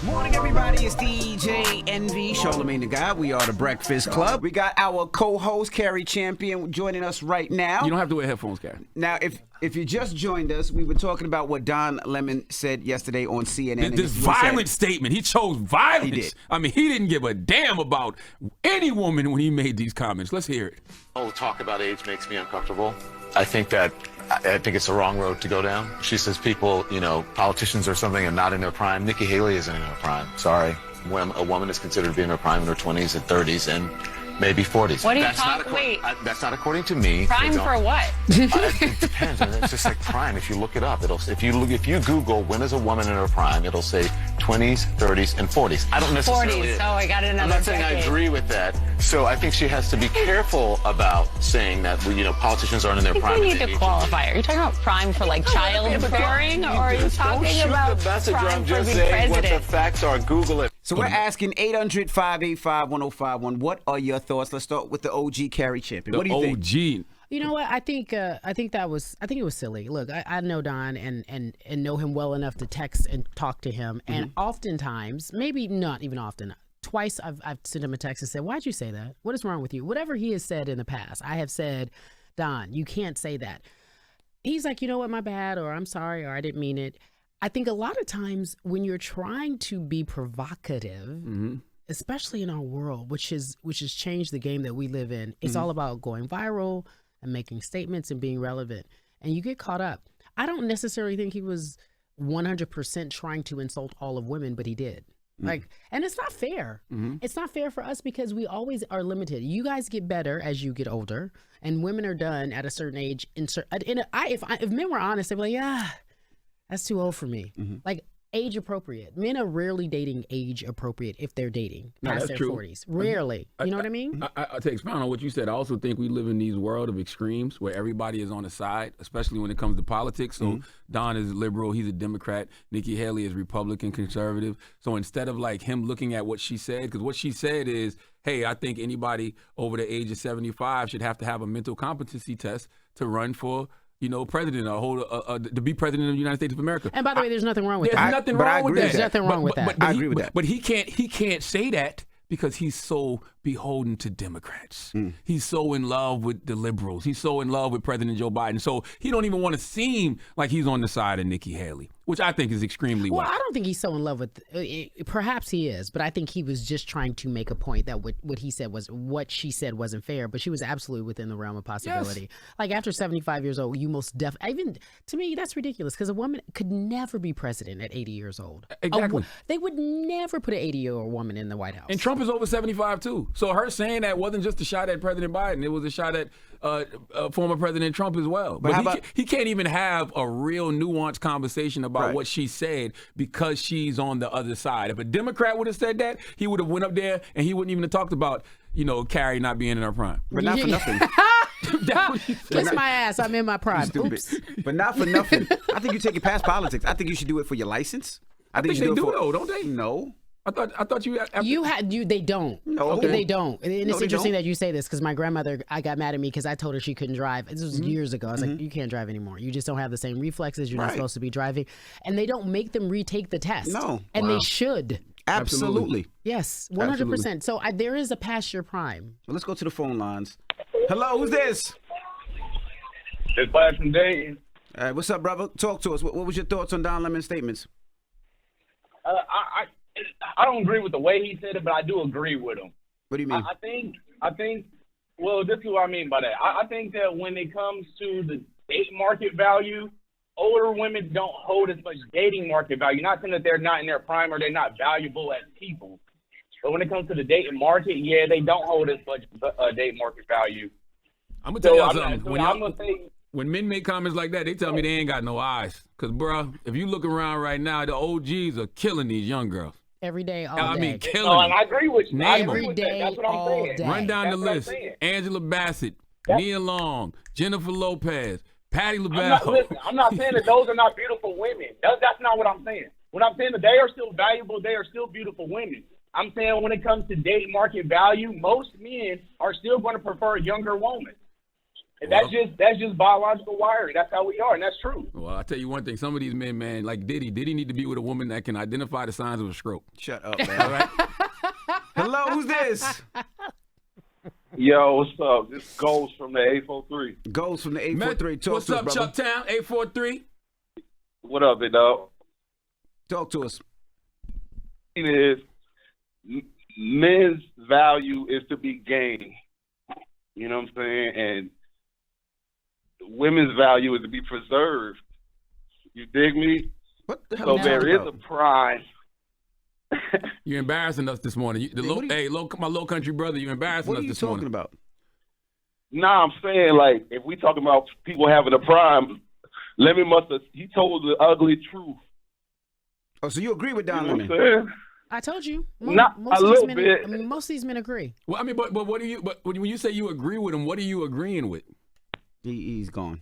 Morning, everybody. It's DJ Envy, Charlamagne the Guy. We are the Breakfast Club. We got our co-host, Carrie Champion, joining us right now. You don't have to wear headphones, Carrie. Now, if you just joined us, we were talking about what Don Lemon said yesterday on CNN. This violent statement. He chose violence. He did. I mean, he didn't give a damn about any woman when he made these comments. Let's hear it. Oh, talk about age makes me uncomfortable. I think it's the wrong road to go down. She says people, politicians or something are not in their prime. Nikki Haley isn't in her prime. Sorry. When a woman is considered to be in her prime in her 20s and 30s and maybe 40s. What are you talking? Wait. That's not according to me. Prime for what? It depends. It's just like prime. If you look it up, if you Google when is a woman in her prime, it'll say 20s, 30s, and 40s. I don't necessarily. 40s. Oh, I got another. I'm not saying decade. I agree with that. So I think she has to be careful about saying that politicians aren't in their prime. You need to qualify. Are you talking about prime for like childbearing, or are you talking about the message? prime I'm for just being saying what president? the facts are. Google it. So we're asking 800-585-1051. What are your thoughts? Let's start with the OG Carrie Champion. What do you think? OG. You know what? I think it was silly. Look, I know Don and know him well enough to text and talk to him. And oftentimes, maybe not even often, twice I've sent him a text and said, "Why'd you say that? What is wrong with you?" Whatever he has said in the past, I have said, "Don, you can't say that." He's like, "You know what? My bad," or "I'm sorry," or "I didn't mean it." I think a lot of times when you're trying to be provocative, especially in our world, which has changed the game that we live in, it's all about going viral and making statements and being relevant. And you get caught up. I don't necessarily think he was 100% trying to insult all of women, but he did. And it's not fair. It's not fair for us because we always are limited. You guys get better as you get older, and women are done at a certain age. If men were honest, they'd be like, "Yeah, that's too old for me." Like age appropriate. Men are rarely dating age appropriate if they're dating past their 40s. Rarely. You know what I mean? To expound on what you said, I also think we live in these world of extremes where everybody is on a side, especially when it comes to politics. So Don is liberal, he's a Democrat. Nikki Haley is Republican, conservative. So instead of like him looking at what she said, because what she said is, hey, I think anybody over the age of 75 should have to have a mental competency test to run for president or to be president of the United States of America. And by the way, there's nothing wrong with that. There's nothing wrong with that. There's nothing wrong with that. I agree with that. But he can't say that because he's so beholden to Democrats. He's so in love with the liberals. He's so in love with President Joe Biden. So he don't even want to seem like he's on the side of Nikki Haley, which I think is extremely well. wild. I don't think he's so in love with. Perhaps he is, but I think he was just trying to make a point that what he said was what she said wasn't fair. But she was absolutely within the realm of possibility. Yes. Like after 75 years old, you most even to me that's ridiculous because a woman could never be president at 80 years old. Exactly. They would never put an 80-year-old woman in the White House. And Trump is over 75 too. So her saying that wasn't just a shot at President Biden. It was a shot at former President Trump as well. But he can't even have a real nuanced conversation about what she said because she's on the other side. If a Democrat would have said that, he would have went up there and he wouldn't even have talked about, Carrie not being in her prime. But not for nothing. Kiss my ass. I'm in my prime. Stupid. Oops. But not for nothing. I think you take it past politics. I think you should do it for your license. I think they do though, don't they? No. I thought you. They don't. No, okay. They don't. And it's they interesting don't. that you say this because my grandmother, I got mad at me because I told her she couldn't drive. This was years ago. I was like, you can't drive anymore. You just don't have the same reflexes. You're not supposed to be driving, and they don't make them retake the test. No, and they should. Absolutely. Yes, 100%. So there is a past your prime. Well, let's go to the phone lines. Hello, who's this? It's Vlad from Dayton. All right, what's up, brother? Talk to us. What was your thoughts on Don Lemon's statements? I don't agree with the way he said it, but I do agree with him. What do you mean? I think. Well, this is what I mean by that. I think that when it comes to the date market value, older women don't hold as much dating market value. Not saying that they're not in their prime or they're not valuable as people, but when it comes to the dating market, yeah, they don't hold as much date market value. I'm gonna tell y'all something. When men make comments like that, they tell me they ain't got no eyes. Because, bro, if you look around right now, the OGs are killing these young girls. Every day, all day. I mean, killing them. And I agree with you. Every day, That's what I'm all saying. day. Run down the list. Angela Bassett, Nia Long, Jennifer Lopez, Patti LaBelle. I'm not saying that those are not beautiful women. That's not what I'm saying. What I'm saying that they are still valuable. They are still beautiful women. I'm saying when it comes to date market value, most men are still going to prefer a younger woman. And that's just biological wiring. That's how we are, and that's true. Well, I'll tell you one thing. Some of these men, man, like Diddy need to be with a woman that can identify the signs of a stroke. Shut up, man. All right. Hello, who's this? Yo, what's up? This is Ghost from the 843. Ghost from the 843. Talk What's to up, us, brother. Chucktown? 843. What up, big dog? Talk to us. It is men's value is to be gained. You know what I'm saying? And women's value is to be preserved. You dig me? What the hell? So there is a prime. You're embarrassing us this morning. My low country brother, you're embarrassing us this morning. What are you talking about? Nah, I'm saying, like, if we talking about people having a prime, Lemon he told the ugly truth. Oh, so you agree with Don You know Lemon? what I'm saying? I told you. Not most a of these little men, bit. I mean, most of these men agree. Well, I mean, but what do you? But when you say you agree with him, what are you agreeing with? He's gone.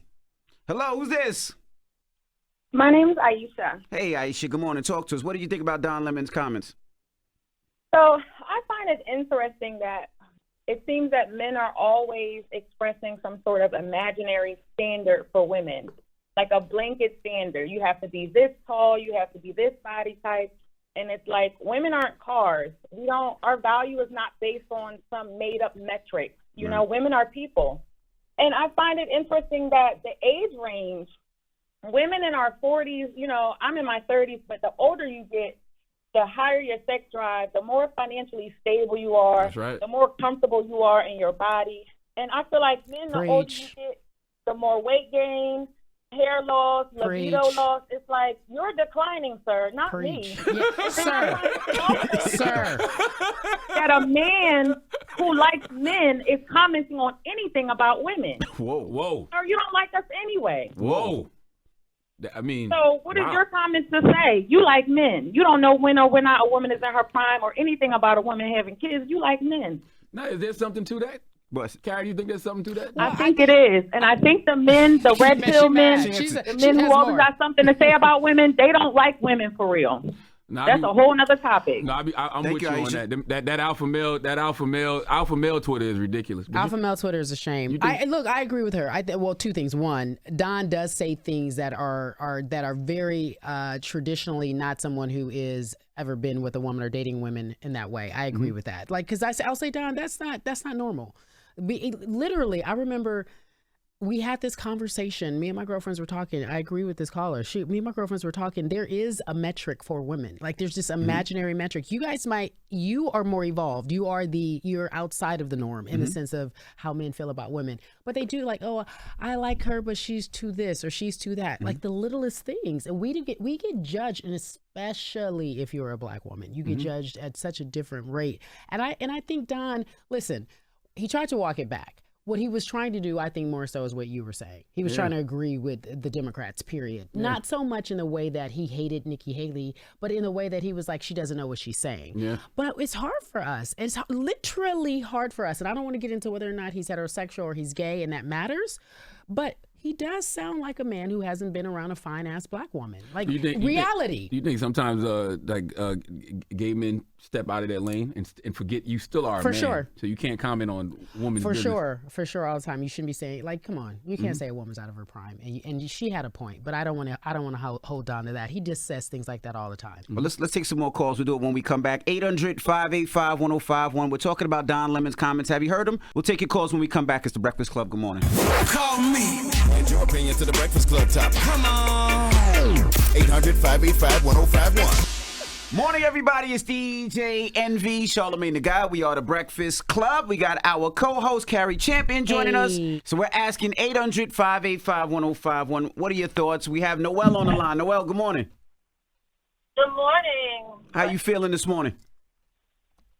Hello, who's this? My name is Aisha. Hey, Aisha. Good morning. Talk to us. What do you think about Don Lemon's comments? So I find it interesting that it seems that men are always expressing some sort of imaginary standard for women, like a blanket standard. You have to be this tall, you have to be this body type. And it's like, women aren't cars. Our value is not based on some made up metric. You know, women are people. And I find it interesting that the age range, women in our 40s, you know, I'm in my 30s, but the older you get, the higher your sex drive, the more financially stable you are, That's right. the more comfortable you are in your body. And I feel like men, the older you get, the more weight gain, hair loss, libido loss. It's like, you're declining, sir, not me. Yeah, sir. That a man who likes men is commenting on anything about women. Whoa. Or you don't like us anyway. Whoa. I mean, so what is your comments to say? You like men. You don't know when or when not a woman is in her prime or anything about a woman having kids. You like men. Now, is there something to that? Carrie, you think there's something to that? I think it is. And I think the men, the red pill men, the men who always got something to say about women, they don't like women for real. No, that's a whole nother topic. No, I'm with you on that. That alpha male Twitter is ridiculous. Alpha male Twitter is a shame. I agree with her. Well, two things. One, Don does say things that are very traditionally not someone who is ever been with a woman or dating women in that way. I agree with that. Like, because I'll say, Don, that's not normal. Literally, I remember we had this conversation. Me and my girlfriends were talking. I agree with this caller. Me and my girlfriends were talking. There is a metric for women. Like, there's this imaginary metric. You are more evolved. You're outside of the norm in the sense of how men feel about women. But they do like, oh, I like her, but she's too this or she's too that. Like the littlest things. And we get judged, and especially if you're a black woman, you get judged at such a different rate. And I think Don, listen, he tried to walk it back. What he was trying to do, I think more so is what you were saying. He was trying to agree with the Democrats, period. Yeah. Not so much in the way that he hated Nikki Haley, but in the way that he was like, she doesn't know what she's saying. Yeah. But it's hard for us. It's literally hard for us. And I don't want to get into whether or not he's heterosexual or he's gay, and that matters. But he does sound like a man who hasn't been around a fine-ass black woman. Like, reality. Do you think sometimes gay men step out of their lane and forget you still are a man? For sure. So you can't comment on women's business. For sure, all the time. You shouldn't be saying, like, come on. You can't say a woman's out of her prime. And she had a point, but I don't want to hold on to that. He just says things like that all the time. Well, let's take some more calls. We'll do it when we come back. 800-585-1051. We're talking about Don Lemon's comments. Have you heard them? We'll take your calls when we come back. It's The Breakfast Club. Good morning. Call me. Get your opinion to The Breakfast Club topic. Come on. 800-585-1051. Morning, everybody. It's DJ NV, Charlamagne the Guy. We are The Breakfast Club. We got our co-host, Carrie Champion, joining us. So we're asking 800-585-1051. What are your thoughts? We have Noelle on the line. Noelle, good morning. Good morning. How you feeling this morning?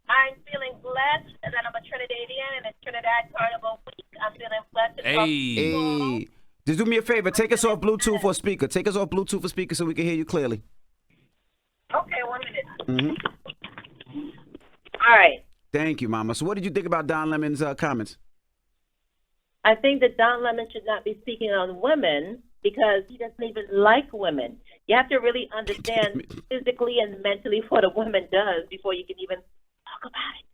I'm feeling blessed that I'm a Trinidadian, and it's Trinidad Carnival Week. I'm feeling blessed. Hey. Just do me a favor. Take us off Bluetooth or speaker. Take us off Bluetooth or speaker so we can hear you clearly. Okay, 1 minute. All right. Thank you, Mama. So what did you think about Don Lemon's comments? I think that Don Lemon should not be speaking on women because he doesn't even like women. You have to really understand physically and mentally what a woman does before you can even talk about it.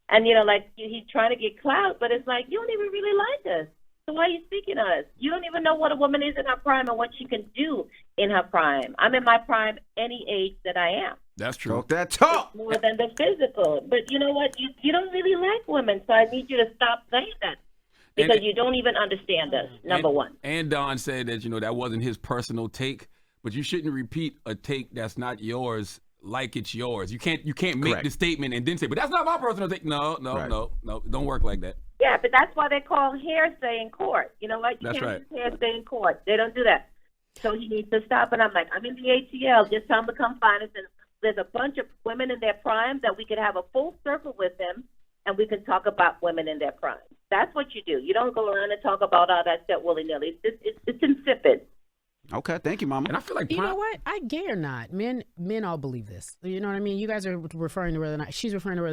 And, you know, like, he's trying to get clout, but it's like, you don't even really like us. So why are you speaking on us? You don't even know what a woman is in her prime and what she can do in her prime. I'm in my prime any age that I am. That's true. Talk that talk. It's more than the physical. But you know what? You don't really like women, so I need you to stop saying that. Because you don't even understand us, number one. And Don said that, that wasn't his personal take, but you shouldn't repeat a take that's not yours like it's yours. You can't make the statement and then say, but that's not my personal take. No, don't work like that. Yeah, but that's why they call hearsay in court. You know what? You can't use hearsay in court. They don't do that. So he needs to stop. And I'm like, I'm in the ATL. Just tell him to come find us. And there's a bunch of women in their prime that we could have a full circle with them, and we can talk about women in their prime. That's what you do. You don't go around and talk about all that stuff willy-nilly. It's insipid. Okay, thank you, Mama. And I feel like you know what? I gay or not, men all believe this. You know what I mean? You guys are referring to whether or not she's referring to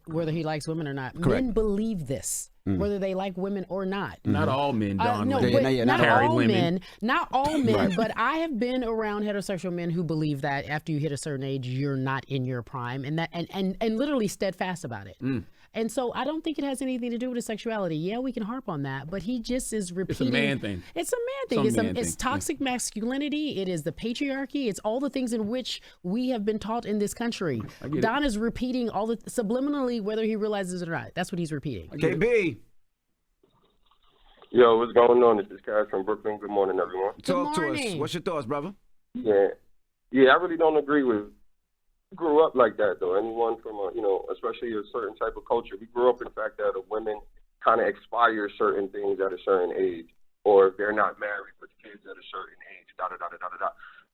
whether he likes women or not. Correct. Men believe this, whether they like women or not. Not all men, Don. No, not all men. Not all men. But I have been around heterosexual men who believe that after you hit a certain age, you're not in your prime, and that and literally steadfast about it. And so I don't think it has anything to do with his sexuality. Yeah, we can harp on that, but he just is repeating. It's a man thing. It's a man thing. It's toxic masculinity. It is the patriarchy. It's all the things in which we have been taught in this country. Don is repeating all the subliminally, whether he realizes it or not. That's what he's repeating. KB. Yo, what's going on? This is Cash from Brooklyn. Good morning, everyone. Talk to us. What's your thoughts, brother? Yeah, I really don't agree with. Grew up like that though. Anyone from especially a certain type of culture, we grew up in the fact that women kind of expire certain things at a certain age, or if they're not married with kids at a certain age.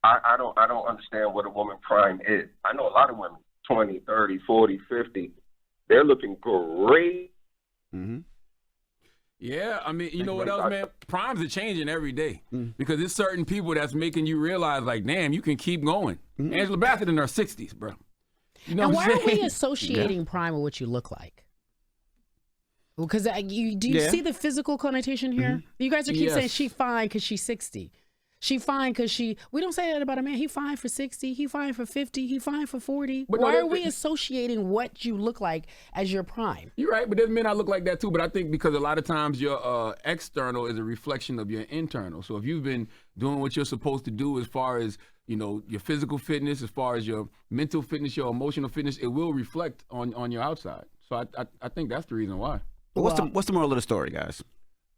I don't understand what a woman prime is. I know a lot of women, 20, 30, 40, 50, they're looking great. Yeah, I mean, you know what else, man? Primes are changing every day because there's certain people that's making you realize, like, damn, you can keep going. Angela Bassett in her 60s, bro. You know and what why I'm are we saying? associating prime with what you look like? Because do you see the physical connotation here? You guys are keep saying she fine because she's 60. She fine because we don't say that about a man. He fine for 60. He fine for 50. He fine for 40. But why are we associating what you look like as your prime? You're right, but there's men I look like that too. But I think because a lot of times your external is a reflection of your internal. So if you've been doing what you're supposed to do as far as, your physical fitness, as far as your mental fitness, your emotional fitness, it will reflect on your outside. So I think that's the reason why. What's the moral of the story, guys?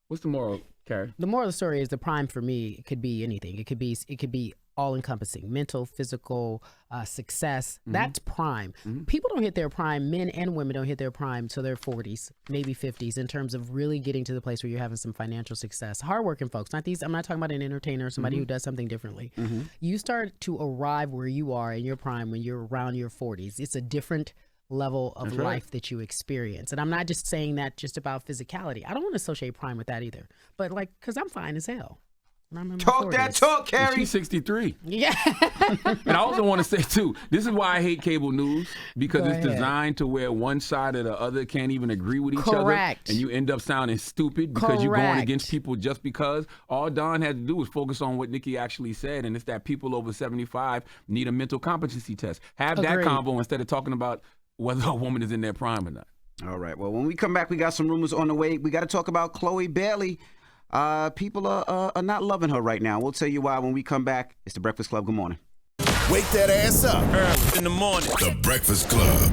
What's the moral, Carrie? The moral of the story is the prime for me. It could be anything. It could be all encompassing, mental, physical, success. That's prime. People don't hit their prime. Men and women don't hit their prime till their 40s, maybe 50s, in terms of really getting to the place where you're having some financial success. Hardworking folks, not these. I'm not talking about an entertainer or somebody who does something differently. You start to arrive where you are in your prime when you're around your 40s. It's a different level of life that you experience. And I'm not just saying that just about physicality. I don't want to associate prime with that either. But because I'm fine as hell. Talk that talk, Carrie. She's 63. Yeah. And I also want to say, too, this is why I hate cable news, because it's designed to where one side or the other can't even agree with each other. And you end up sounding stupid because you're going against people just because. All Don had to do was focus on what Nikki actually said, and it's that people over 75 need a mental competency test. Have that combo instead of talking about whether a woman is in their prime or not. All right. Well, when we come back, we got some rumors on the way. We got to talk about Chloe Bailey. People are not loving her right now. We'll tell you why when we come back. It's The Breakfast Club. Good morning. Wake that ass up early in the morning. The Breakfast Club.